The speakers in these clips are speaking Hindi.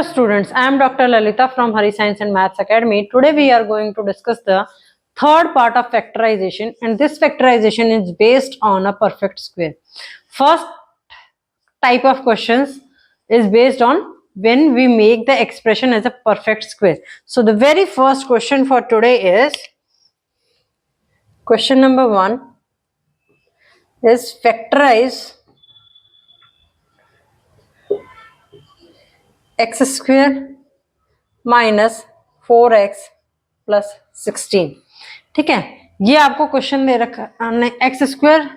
Hello students, I am Dr. Lalita from Hari Science and Maths Academy. Today we are going to discuss the third part of factorization, and this factorization is based on a perfect square. First type of questions is based on when we make the expression as a perfect square. So the very first question for today is question number 1 is factorize x square minus 4x plus 16। ठीक है, ये आपको क्वेश्चन दे रखा है x square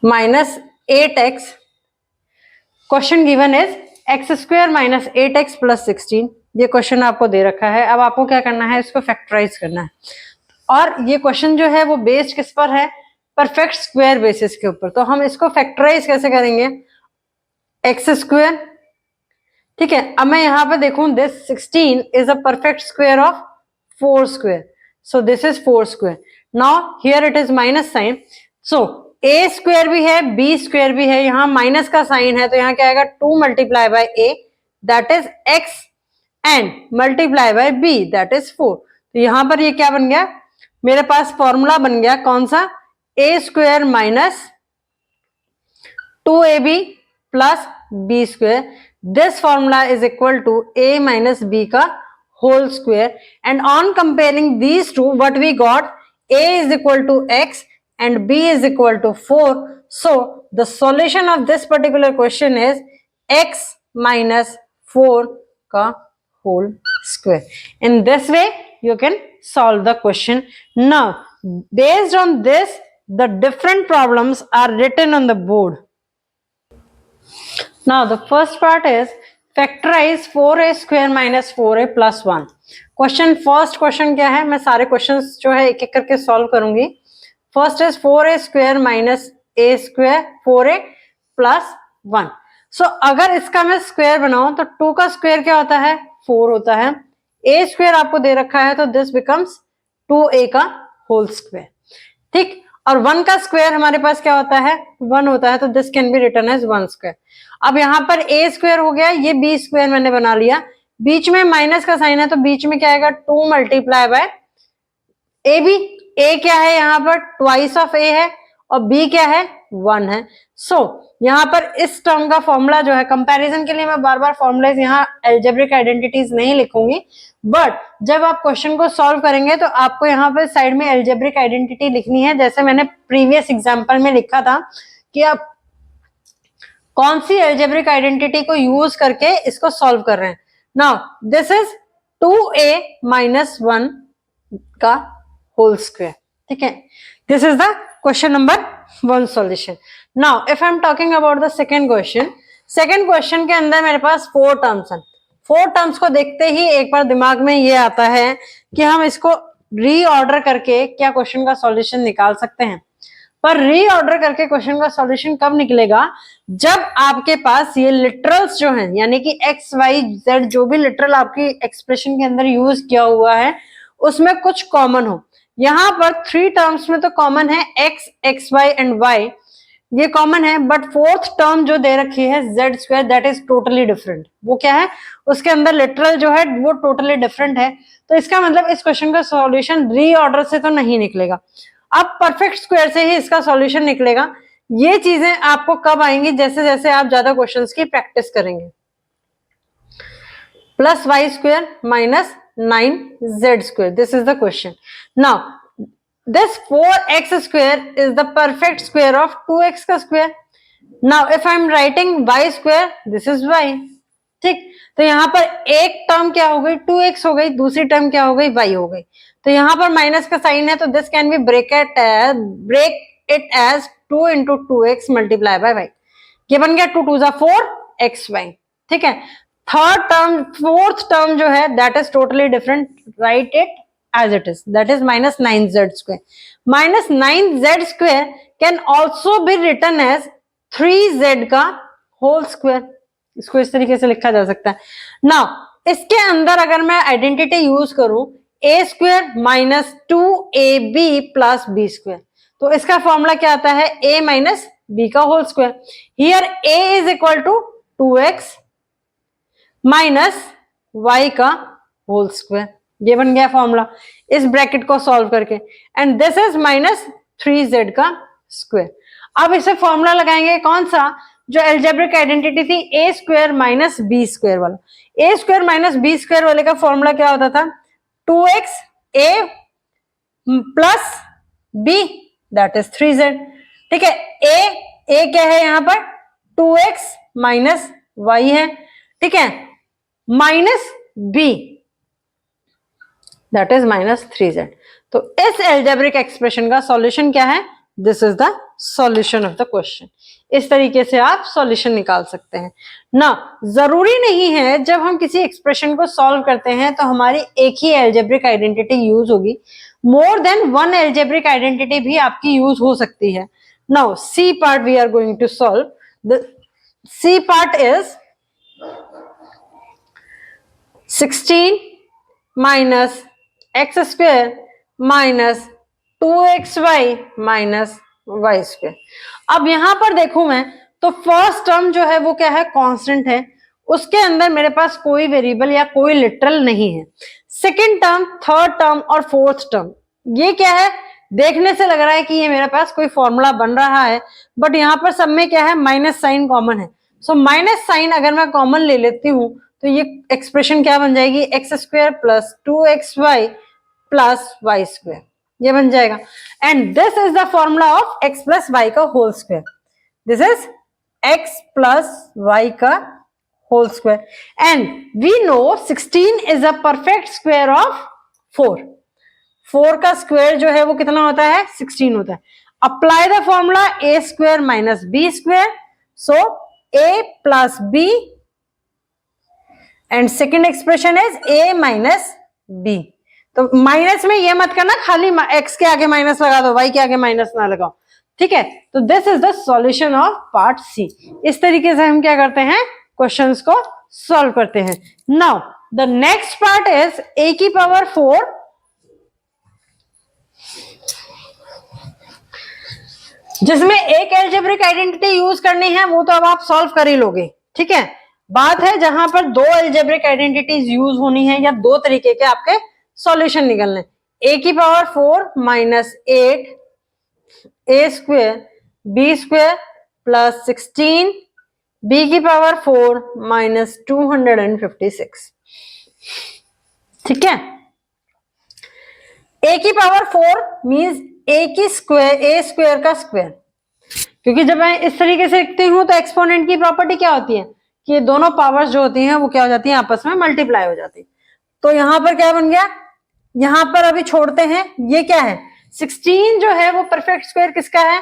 minus 8x। Question given is x square minus 8x plus 16। ये क्वेश्चन आपको दे रखा है। अब आपको क्या करना है, इसको फैक्टराइज करना है। और ये क्वेश्चन जो है वो बेस्ड किस पर है, परफेक्ट स्क्वायर बेसिस के ऊपर। तो हम इसको फैक्टराइज कैसे करेंगे, एक्स स्क्वायर, ठीक है। अब मैं यहां पे देखूं, this 16 is a perfect square of 4 square, so this is 4 square. Now here it is minus sign, so A square भी है बी स्क्वायर भी है, यहां माइनस का साइन है, तो यहां क्या आएगा 2 multiply by A that is x and multiply by B that is 4। तो यहां पर ये क्या बन गया, मेरे पास फॉर्मूला बन गया कौन सा, a square minus 2ab plus b square. This formula is equal to a minus b का whole square, and on comparing these two what we got, a is equal to x and b is equal to 4. So the solution of this particular question is x minus 4 का whole square. In this way you can solve the question. Now based on this the different problems are written on the board. Now the first part is factorize 4a square minus 4a plus 1. Question first question क्या है, मैं सारे क्वेश्चंस जो है एक एक करके सॉल्व करूंगी। First is 4a square minus a square 4a plus 1। सो अगर इसका मैं स्क्वायर बनाऊं तो 2 का स्क्वायर क्या होता है, 4 होता है। a स्क्वायर आपको दे रखा है तो दिस बिकम्स 2a का होल स्क्वायर, ठीक। और 1 का स्क्वायर हमारे पास क्या होता है, 1 होता है, तो this can be written as 1 square. अब यहाँ पर a स्क्वायर हो गया, ये b स्क्वायर मैंने बना लिया, बीच में माइनस का साइन है तो बीच में क्या आएगा 2 multiply by A B. a क्या है यहाँ पर ट्वाइस ऑफ a है और b क्या है 1 है। सो यहाँ पर इस टर्म का फॉर्मूला जो है, कंपैरिजन के लिए मैं बार बार फॉर्मूलाज यहाँ अलजेब्रिक आइडेंटिटीज नहीं लिखूंगी, बट जब आप क्वेश्चन को सॉल्व करेंगे तो आपको यहाँ पर साइड में अलजेब्रिक आइडेंटिटी लिखनी है, जैसे मैंने प्रीवियस एग्जांपल में लिखा था कि आप कौन सी अलजेब्रिक आइडेंटिटी को यूज करके इसको सॉल्व कर रहे हैं। Now this is 2a minus 1 का होल स्क्वायर, ठीक है। This is the question number 1 solution. Now if I am talking about the second question, second question के अंदर मेरे पास 4 टर्म्स हैं। 4 टर्म्स को देखते ही एक बार दिमाग में ये आता है कि हम इसको रीऑर्डर करके क्या क्वेश्चन का सॉल्यूशन निकाल सकते हैं। पर रीऑर्डर करके क्वेश्चन का सॉल्यूशन कब निकलेगा, जब आपके पास ये लिटरल्स जो हैं, यानी कि एक्स वाई जेड जो भी लिटरल आपकी एक्सप्रेशन के अंदर यूज किया हुआ है उसमें कुछ कॉमन हो। यहाँ पर 3 टर्म्स में तो कॉमन है x, x y and y, ये कॉमन है, बट फोर्थ टर्म जो दे रखी है Z square that is totally different. वो क्या है, उसके अंदर लिटरल जो है वो टोटली डिफरेंट है। तो इसका मतलब इस क्वेश्चन का सॉल्यूशन रीऑर्डर से तो नहीं निकलेगा, अब परफेक्ट स्क्वायर से ही इसका सॉल्यूशन निकलेगा। ये चीजें आपको कब आएंगी, जैसे जैसे आप ज्यादा क्वेश्चंस की प्रैक्टिस करेंगे। Plus y square minus 9z square, this is the question. Now this 4x square is the perfect square of 2x का square. Now if I am writing y square, this is y, ठीक। तो यहाँ पर एक टर्म क्या हो गई 2x हो गई, दूसरी टर्म क्या हो गई y हो गई। तो यहाँ पर माइनस का साइन है तो this can be break it as 2 into 2x multiply by y। ये बन गया 2 2 जा 4xy, ठीक है। थर्ड टर्म, फोर्थ टर्म जो है that is totally different, write it as it is, that is minus 9z square. Minus 9z square can also be written as 3z का होल स्क्वायर। इसको इस तरीके से लिखा जा सकता है। नाउ इसके अंदर अगर मैं आइडेंटिटी यूज करूं a square minus 2ab plus b square, तो इसका फॉर्मूला क्या आता है, a माइनस b का whole square. Here a is equal to 2x minus y का होल स्क्वायर, ये बन गया फॉर्मूला इस ब्रैकेट को सॉल्व करके, and this is minus 3z का स्क्वायर। अब इसे फॉर्मूला लगाएंगे कौन सा, जो एल्जेब्रिक आइडेंटिटी थी ए स्क्वायर माइनस बी स्क्वायर वाला। ए स्क्वायर माइनस बी स्क्वायर वाले का फॉर्मूला क्या होता था, 2x a plus b that is 3z। ठीक है, a क्या है यहाँ पर 2x माइनस y है, ठीक है, minus b that is minus 3z। तो इस एल्जेब्रिक एक्सप्रेशन का सॉल्यूशन क्या है, this is the solution of the question. इस तरीके से आप सॉल्यूशन निकाल सकते हैं ना। जरूरी नहीं है जब हम किसी एक्सप्रेशन को सॉल्व करते हैं तो हमारी एक ही एल्जेब्रिक आइडेंटिटी यूज होगी, more than one algebraic identity भी आपकी यूज हो सकती है। Now C part we are going to solve. The C part is 16 minus x square minus 2xy minus y square. अब यहां पर देखूं मैं तो फर्स्ट टर्म जो है वो क्या है, कांस्टेंट है, उसके अंदर मेरे पास कोई वेरिएबल या कोई लिटरल नहीं है। सेकंड टर्म, थर्ड टर्म और फोर्थ टर्म, ये क्या है, देखने से लग रहा है कि ये मेरे पास कोई फॉर्मूला बन रहा है, बट यहाँ पर सब में क्या है, माइनस साइन कॉमन है। सो माइनस साइन अगर मैं कॉमन ले लेती हूं तो ये एक्सप्रेशन क्या बन जाएगी, x square plus 2xy plus y square, ये बन जाएगा। And this is the formula of x plus y का whole square. This is x plus y का whole square and we know 16 is a perfect square of 4। 4 का स्क्वायर जो है वो कितना होता है, 16 होता है। Apply the formula a square minus B square, so a plus b and second expression is a minus b। तो माइनस में ये मत करना, खाली x के आगे माइनस लगा दो, y के आगे माइनस ना लगाओ, ठीक है। तो this is the solution of part C. इस तरीके से हम क्या करते हैं, क्वेश्चंस को सॉल्व करते हैं। Now the next part is a की पावर 4 जिसमें एक एल्जेब्रिक आइडेंटिटी यूज करनी है, वो तो अब आप सॉल्व कर ही लोगे, ठीक है। बात है जहां पर दो एल्जेब्रिक आइडेंटिटीज यूज होनी है या दो तरीके के आपके सॉल्यूशन निकलने, a की power 4 minus 8 a square b square plus 16 b की पावर 4 माइनस 256, ठीक है। a की पावर 4 मींस a की स्क्वायर, a स्क्वायर का स्क्वायर, क्योंकि जब मैं इस तरीके से लिखती हूं तो एक्सपोनेंट की प्रॉपर्टी क्या होती है कि ये दोनों पावर्स जो होती हैं वो क्या हो जाती हैं, आपस में मल्टीप्लाई हो जाती है। तो यहां पर क्या बन गया, यहां पर अभी छोड़ते हैं, ये क्या है 16 जो है वो परफेक्ट स्क्वायर किसका है,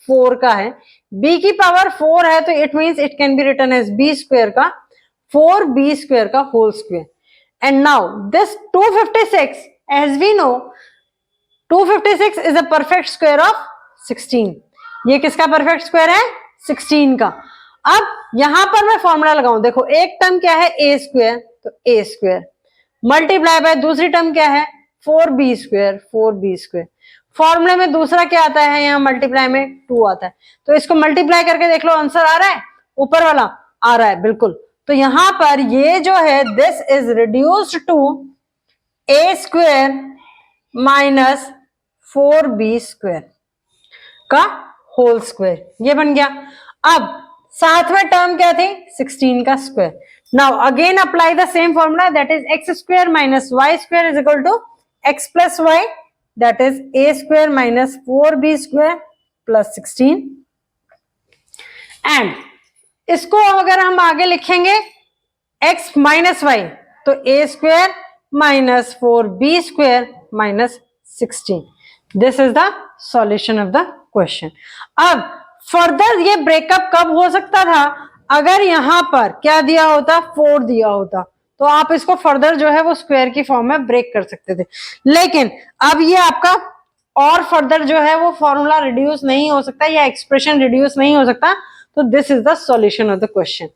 4 का है। b की पावर 4 है तो it means it can be written as b square का 4b स्क्वायर का whole square. And now this 256 as we know 256 is a perfect square of 16। ये किसका परफेक्ट स्क्वायर है, 16 का। अब यहां पर मैं फॉर्मूला लगाऊं, देखो एक टर्म क्या है a स्क्वायर, तो a स्क्वायर मल्टीप्लाई बाय दूसरी टर्म क्या है 4b स्क्वायर, 4b स्क्वायर। फॉर्मूले में दूसरा क्या आता है, यहाँ मल्टीप्लाई में 2 आता है, तो इसको मल्टीप्लाई करके देख लो, आंसर आ रहा है, ऊपर वाला आ रहा है बिल्कुल। तो यहां पर ये जो है this is reduced to a square minus 4b square का होल स्क्वायर, ये बन गया। अब साथ में टर्म क्या थी, 16 का square. Now again apply the same formula, that is x square minus y square is equal to x plus y, that is a square minus 4b square plus 16। And इसको अगर हम आगे लिखेंगे x माइनस वाई, तो a square minus 4b square minus 16। This is the solution of the question. अब फर्दर ये ब्रेकअप कब हो सकता था, अगर यहां पर क्या दिया होता, 4 दिया होता, तो आप इसको फर्दर जो है वो स्क्वायर की फॉर्म में ब्रेक कर सकते थे। लेकिन अब ये आपका और फर्दर जो है वो फॉर्मूला रिड्यूस नहीं हो सकता या एक्सप्रेशन रिड्यूस नहीं हो सकता, तो this is the solution of the question.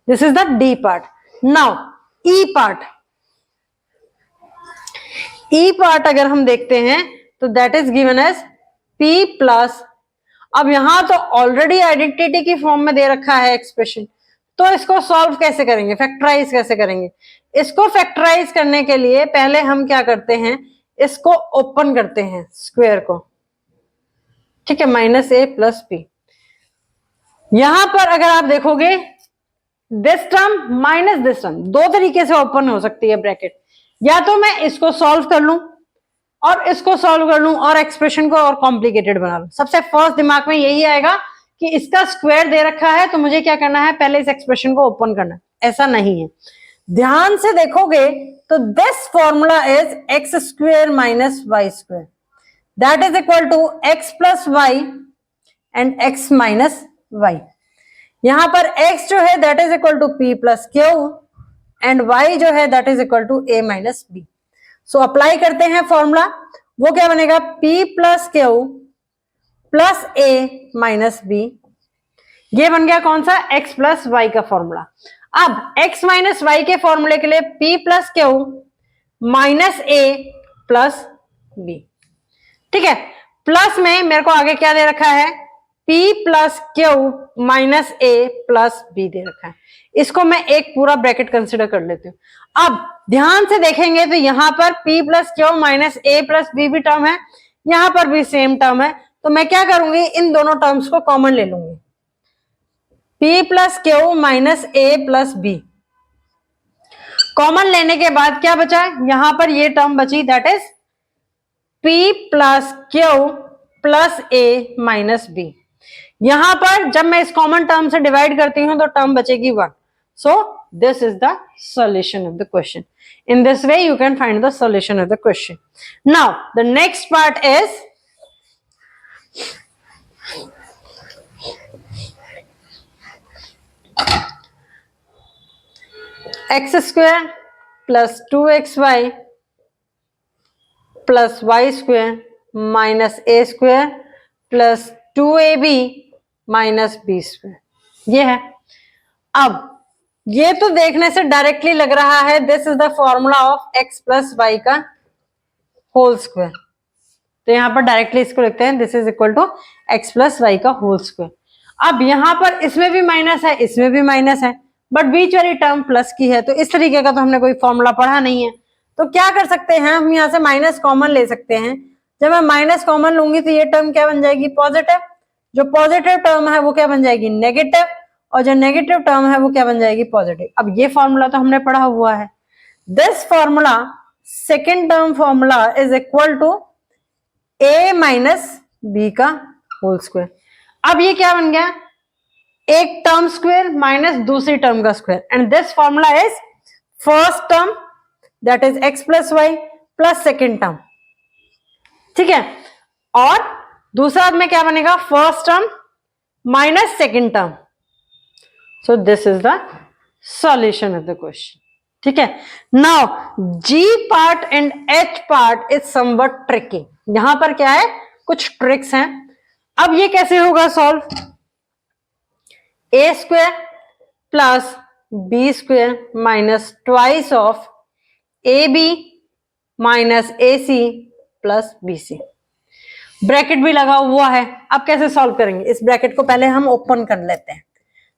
This is the D part. Now E part, E part अगर हम देखते हैं तो that is given as p plus, अब यहां तो ऑलरेडी आइडेंटिटी की फॉर्म में दे रखा है एक्सप्रेशन, तो इसको सॉल्व कैसे करेंगे, फैक्टराइज कैसे करेंगे? इसको फैक्टराइज करने के लिए पहले हम क्या करते हैं, इसको ओपन करते हैं स्क्वायर को, ठीक है, माइनस ए प्लस बी। यहां पर अगर आप देखोगे this term minus this term, दो तरीके से ओपन हो सकती है ब्रैकेट। या तो मैं इसको सॉल्व कर लूं और इसको सॉल्व कर लूं और एक्सप्रेशन को और कॉम्प्लिकेटेड बना लूं। सबसे फर्स्ट दिमाग में यही आएगा कि इसका स्क्वायर दे रखा है तो मुझे क्या करना है, पहले इस एक्सप्रेशन को ओपन करना है। ऐसा नहीं है, ध्यान से देखोगे तो this formula is x square minus y square, that is equal to x plus y and x minus y. यहां पर x जो है that is equal to p plus q and y जो है that is equal to a minus b. So apply करते हैं फॉर्मूला, वो क्या बनेगा, p plus q plus a minus b. ये बन गया कौन सा, x प्लस वाई का फॉर्मूला। अब x माइनस वाई के फॉर्मूले के लिए p plus q minus a plus b, ठीक है। प्लस में मेरे को आगे क्या दे रखा है, p plus q minus a plus b दे रखा है। इसको मैं एक पूरा ब्रैकेट कंसिडर कर लेती हूं। अब ध्यान से देखेंगे तो यहां पर p plus q minus a plus b भी टर्म है, यहां पर भी सेम टर्म है। तो मैं क्या करूंगी, इन दोनों टर्म्स को कॉमन ले लूंगी, p plus q minus a plus b। Common लेने के बाद क्या बचा, यहां पर ये टर्म बची that is p plus q plus a minus b। यहां पर जब मैं इस कॉमन टर्म से डिवाइड करती हूं तो टर्म बचेगी 1। So this is the solution of the question. In this way you can find the solution of the question. Now the next part is x square plus 2xy plus y square minus a square plus 2ab minus B square, ये है। अब ये तो देखने से डायरेक्टली लग रहा है this is the formula of x plus y का होल स्क्वायर। तो यहां पर डायरेक्टली इसको लिखते हैं this is equal to x plus y का होल स्क्वायर। अब यहां पर इसमें भी माइनस है, इसमें भी माइनस है, बट बीच वाली टर्म प्लस की है, तो इस तरीके का तो हमने कोई फॉर्मूला पढ़ा नहीं है। तो क्या कर सकते हैं, हम यहां से माइनस कॉमन ले सकते हैं। जब मैं माइनस कॉमन लूंगी तो ये टर्म क्या बन जाएगी, पॉजिटिव। जो पॉजिटिव टर्म है वो क्या बन जाएगी, नेगेटिव, और जो नेगेटिव टर्म है वो क्या बन जाएगी, पॉजिटिव। अब ये फॉर्मूला तो हमने पढ़ा हुआ है। This formula second term formula is equal to a minus b का होल स्क्वायर। अब ये क्या बन गया, एक टर्म स्क्वायर माइनस दूसरी टर्म का square, and this formula is first term that is x plus y plus second term, ठीक है। और दूसरा में क्या बनेगा, first term minus second term. So this is the solution of the question, ठीक है। Now g part and h part is somewhat tricky. यहां पर क्या है, कुछ ट्रिक्स हैं। अब ये कैसे होगा solve, a square plus b square minus twice of ab minus ac plus bc। Bracket भी लगा हुआ है। अब कैसे सॉल्व करेंगे, इस ब्रैकेट को पहले हम ओपन कर लेते हैं,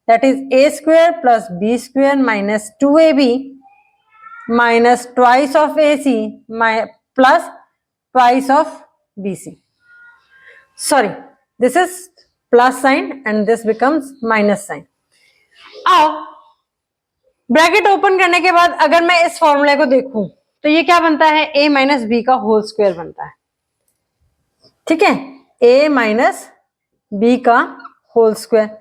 that is a square plus b square minus 2ab minus twice of ac plus twice of bc। Sorry, this is plus sign and this becomes minus sign. अब ब्रैकेट ओपन करने के बाद अगर मैं इस फॉर्मूले को देखूं तो ये क्या बनता है, a माइनस बी का होल स्क्वायर बनता है, ठीक है, a माइनस बी का होल स्क्वायर।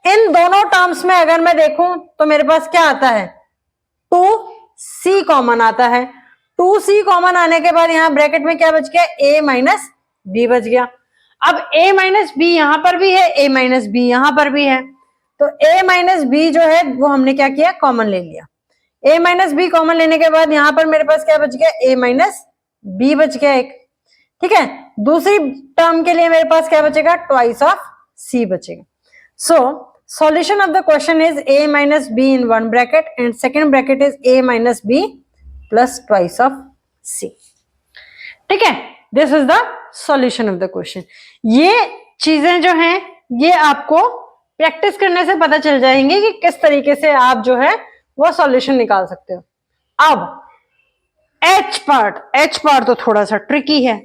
इन दोनों टर्म्स में अगर मैं देखूं तो मेरे पास क्या आता है, 2c कॉमन आता है। 2c कॉमन आने के बाद यहां ब्रैकेट में क्या बच गया, a माइनस बी बच गया। अब a माइनस बी यहां पर भी है, a माइनस बी यहां पर भी है, तो a माइनस बी जो है वो हमने क्या किया, कॉमन ले लिया। a माइनस बी कॉमन लेने के बाद यहां पर मेरे पास क्या बच गया, a माइनस बी बच गया एक, ठीक है। दूसरी टर्म के लिए मेरे पास क्या बचेगा, ट्वाइस ऑफ c बचेगा। So solution of the question is a minus b in one bracket and second bracket is a minus b plus twice of c, ठीक है। This is the solution of the question. ये चीजें जो हैं ये आपको प्रैक्टिस करने से पता चल जाएंगे कि किस तरीके से आप जो है वो सॉल्यूशन निकाल सकते हो। अब एच पार्ट तो थोड़ा सा ट्रिकी है।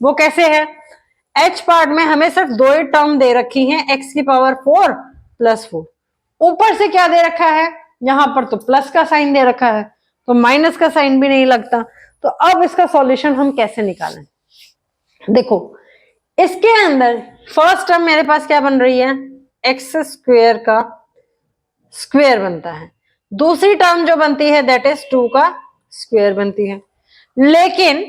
वो कैसे है? एच पार्ट में हमें सिर्फ दो ही टर्म दे रखी हैं, x की पावर 4 प्लस 4। ऊपर से क्या दे रखा है? यहां पर तो प्लस का साइन दे रखा है, तो माइनस का साइन भी नहीं लगता। तो अब इसका सॉल्यूशन हम कैसे निकालें? देखो, इसके अंदर फर्स्ट टर्म मेरे पास क्या बन रही है? एक्स स्क्वेयर का स्क्वेयर बनता है। दूसरी टर्म जो बनती है दैट इज 2 का स्क्वेयर बनती है। लेकिन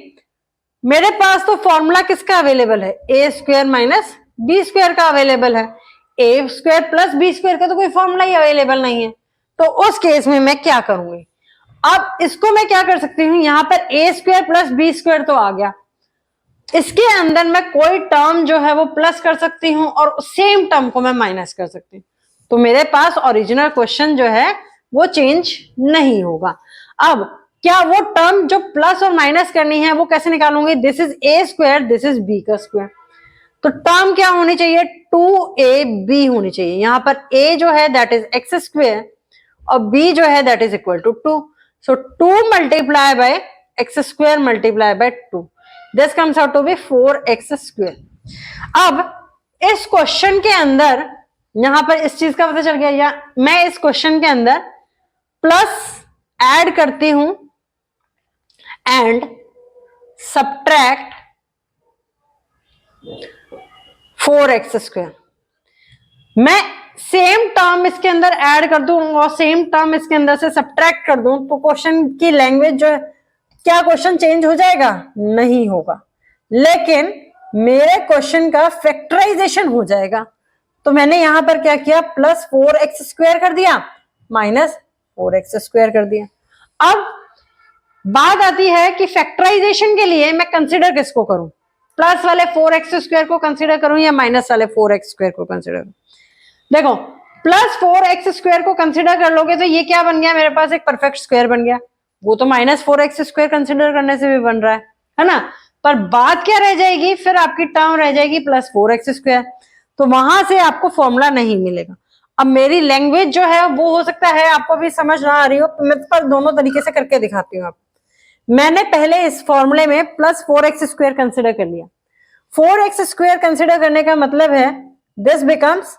मेरे पास तो फॉर्मूला किसका अवेलेबल है? ए स्क्वेयर माइनस बी स्क्वेयर का अवेलेबल है। ए स्क्वेयर प्लस बी स्क्वेयर का तो कोई फॉर्मूला ही अवेलेबल नहीं है। तो उस केस में मैं क्या करूंगी? अब इसको मैं क्या कर सकती हूँ, यहां पर ए स्क्वेयर प्लस बी स्क्वेयर तो आ गया, इसके अंदर मैं कोई टर्म जो है वो प्लस कर सकती हूँ और सेम टर्म को मैं माइनस कर सकती हूँ। तो मेरे पास ओरिजिनल क्वेश्चन जो है वो चेंज नहीं होगा। अब क्या वो टर्म जो प्लस और माइनस करनी है वो कैसे निकालूंगी? This is a square, this is b का स्क्वायर। तो टर्म क्या होनी चाहिए? 2ab होनी चाहिए। यहां पर a जो है दैट इज एक्स स्क्वायर और b जो है that is equal to 2। So 2 multiply by x square multiply by 2, this comes out to be 4x square. अब इस क्वेश्चन के अंदर यहां पर इस चीज का पता चल गया, या मैं इस क्वेश्चन के अंदर प्लस ऐड करती हूं एंड सब्ट्रैक्ट 4x स्क्वायर। मैं सेम टर्म इसके अंदर ऐड कर दूं और सेम टर्म इसके अंदर से सब्ट्रैक्ट कर दूं तो क्वेश्चन की लैंग्वेज जो है, क्या क्वेश्चन चेंज हो जाएगा? नहीं होगा। लेकिन मेरे क्वेश्चन का फैक्टराइजेशन हो जाएगा। तो मैंने यहां पर क्या किया? प्लस 4x स्क्वायर कर दिया माइनस 4x स्क्वायर कर दिया। अब बात आती है कि फैक्टराइजेशन के लिए मैं कंसीडर किसको करूं? प्लस वाले 4x स्क्वायर को कंसीडर करूं या माइनस वाले 4x स्क्वायर को कंसीडर करूं? देखो, प्लस 4x स्क्वायर को कंसीडर कर लोगे तो ये क्या बन गया? मेरे पास एक परफेक्ट स्क्वायर बन गया। वो तो माइनस 4x स्क्वायर कंसीडर करने से भी बन रहा है ना? पर बात क्या रह जाएगी? फिर आपकी टर्म रह जाएगी प्लस 4x स्क्वायर, तो वहां से आपको फॉर्मूला नहीं मिलेगा। अब मेरी लैंग्वेज जो है वो हो सकता है आपको भी समझ ना आ रही हो, मैं पर दोनों तरीके से करके दिखाती हूँ। आप मैंने पहले इस फॉर्मूले में प्लस 4x स्क्वायर कंसिडर कर लिया। 4x स्क्वायर कंसिडर करने का मतलब है दिस बिकम्स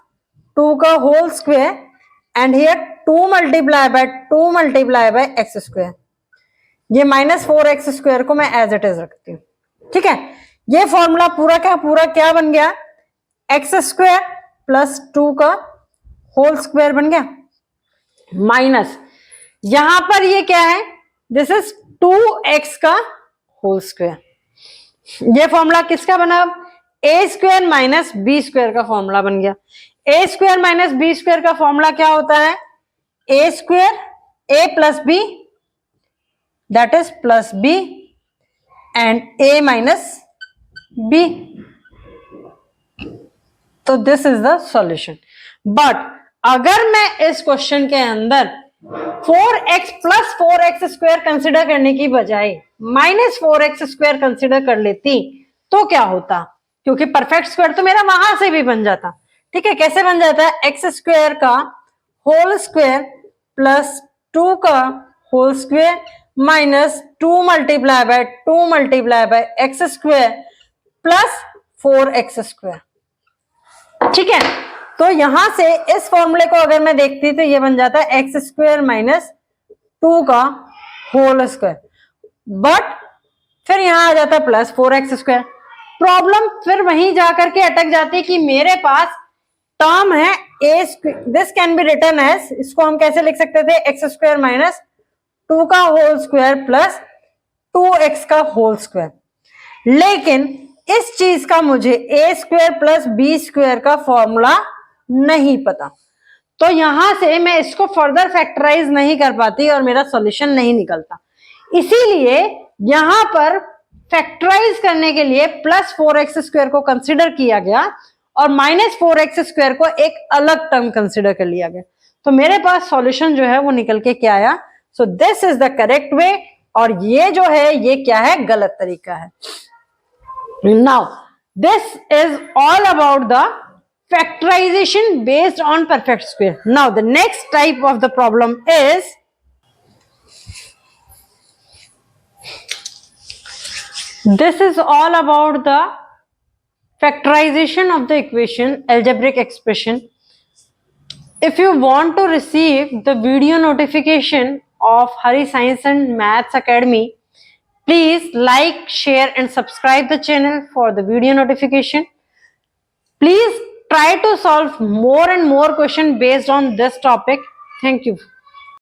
2 का whole square and here 2 multiply by x square. ये माइनस 4x स्क्वायर को मैं एज इट इज रखती हूँ। ठीक है, ये फॉर्मूला पूरा क्या बन गया? x स्क्वायर प्लस 2 का होल स्क्वायर बन गया माइनस, यहां पर ये क्या है? दिस इज 2x का होल स्क्वायर। ये फॉर्मूला किसका बना? A square minus B square का फॉर्मूला बन गया। A square minus B square का फॉर्मूला क्या होता है? A square a plus b that is plus b and a minus b. तो this is the solution. But अगर मैं इस क्वेश्चन के अंदर 4x plus 4x square consider करने की बजाय माइनस 4x स्क्वायर कंसिडर कर लेती तो क्या होता? क्योंकि परफेक्ट स्क्वायर तो मेरा वहां से भी बन जाता। ठीक है, कैसे बन जाता है? एक्स स्क्वायर का होल स्क्वायर प्लस 2 का whole square minus 2 multiply by x square plus 4x square. ठीक है, तो यहां से इस फॉर्मूले को अगर मैं देखती तो ये बन जाता है एक्स स्क्वायर माइनस 2 का होल स्क्वायर, बट फिर यहां आ जाता है प्लस 4x स्क्वायर। प्रॉब्लम फिर वहीं जाकर के अटक जाती है कि मेरे पास टर्म है a, this can be written as, इसको हम कैसे लिख सकते थे? एक्स स्क्वायर माइनस 2 का होल स्क्वायर प्लस 2x का होल स्क्वायर। लेकिन इस चीज का मुझे ए स्क्वायर प्लस बी स्क्वायर का फॉर्मूला नहीं पता, तो यहां से मैं इसको फर्दर फैक्टराइज नहीं कर पाती और मेरा सॉल्यूशन नहीं निकलता। इसीलिए यहां पर फैक्टराइज करने के लिए प्लस 4x स्क्वायर को कंसिडर किया गया और माइनस 4x स्क्वायर को एक अलग टर्म कंसिडर कर लिया गया। तो मेरे पास सॉल्यूशन जो है वो निकल के क्या आया? सो this is the correct way, और ये जो है ये क्या है? गलत तरीका है। Now this is all about the factorization based on perfect square. Now the next type of the problem is this is all about the factorization of the equation, algebraic expression. If you want to receive the video notification of Hari Science and Maths Academy, please like, share and subscribe the channel for the video notification. Please try to solve more and more questions based on this topic. Thank you.